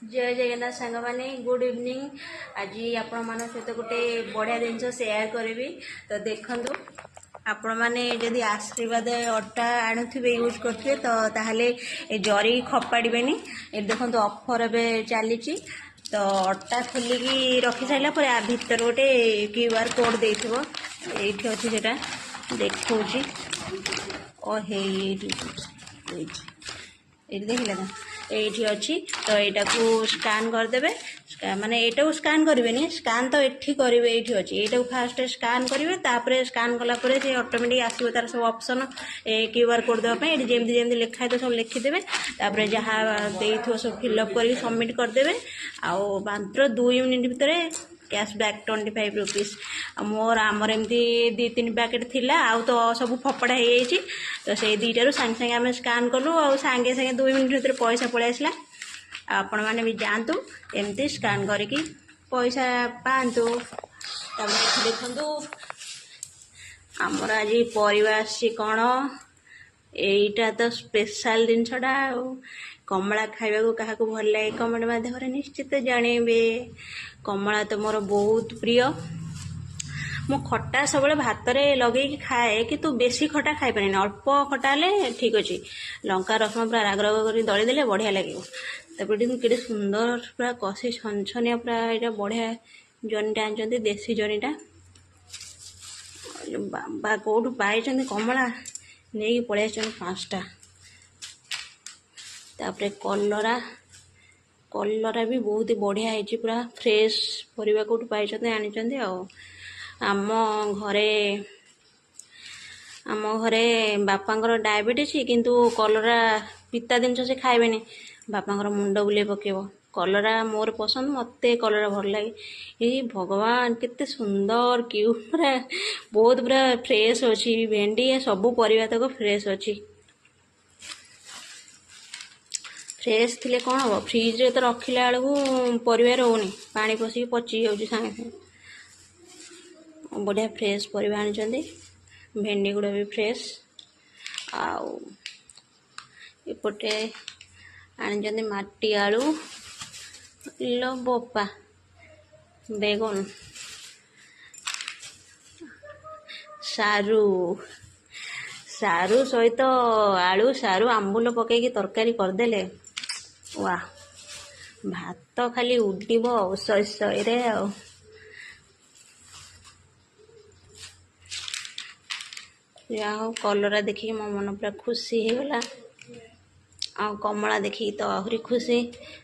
जय जगन्नाथ सांग मैंने गुड इवनिंग। आज आपण मान सहित गोटे बढ़िया जिन सेयार करी। तो देखु आपण मैंने जदि आशीर्वाद अटा आणुवे यूज करेंगे तो ताहले जरी खपाड़े ये देखो ऑफर ए चली। तो अटा खोलिकी रखी सारा पर आ भर गोटे QR कोड दे ये अच्छी से देखा ये देखिले ना ये अच्छी। तो यहाँ को स्कान करदे माने एटा को स्कान करेंगे स्कान तो ये करेंगे ये अच्छी यहाँ फास्ट स्कान करेंगे तापर स्कान कलापर से ऑटोमेटिक आसो तार सब ऑप्शन QR कोड देवाई ये जमी जमी लिखा है तो सब लिखिदेवे तापर जहाँ दे सब फिलअप कर सबमिट करदे आउ मात्र 2 मिनिट भितर कैशबैक 25 रुपीज। मोर आमर एमती 2-3 पैकेट थिला आउ तो सब फपड़ा हो जाइए। तो से दुईटारू सांगे सांगे आम स्कान कलु और सांगे सांगे 2 मिनिट भीतर पैसा पलि आसला। आपण मैंने भी जातु एमती स्कान करके पैसा पातु। देखु आमर आज परिवा आसी कौन यहीटा तो स्पेशल जिनसटा कमला खाइबा को क्या भल लगे कमेंट माध्यम निश्चित जानवे। कमला तो मोर बहुत प्रिय। मो खटा सब भात लगे खाए कि तू बेसी खटा खाई पारे अल्प खटा हेल्ले ठीक अच्छे लंका रसुण पूरा राग राग कर दलीदेले बढ़िया लगे। तापर सुंदर पूरा कषि छनछनिया पूरा यहाँ बढ़िया जनीटा आनी देसी जनीटा बाबा कौटू पाई कमला नहीं पलि 5टा। तापर कलरा कलरा भी बहुत बढ़िया है पूरा फ्रेश परिवा कौटू पाई आनी आम घरे बापांकर डायबिटीज किंतु कलरा पिता जिन से खाइबेनी बापांकर मुंड बुले पकेब। कलरा मोर पसंद मते कलरा भल लगे। ये भगवान केते सुंदर क्यूट पूरा बहुत पूरा फ्रेश अच्छी भेंडी सबू परिवा तक फ्रेश अच्छी। फ्रेश थिले कौन हम फ्रिज रे तो रखिला बेलू परिवा रोनी पानी पशिक पची जाऊँगी सांगे सांगे बढ़िया फ्रेश परिवा आनी भेंडी गुड़ा भी फ्रेश आउ एपटे आनी माटी आलू लो बोपा बेगन सारू सारू सहित आलू सारू आंबुल पकईकी तरकारी करदेले वाह भात खाली उड्डीब सही आ हो कलरा देखिए मो मन पूरा खुशी हो गला। आ कमला देखी तो आहरी खुशी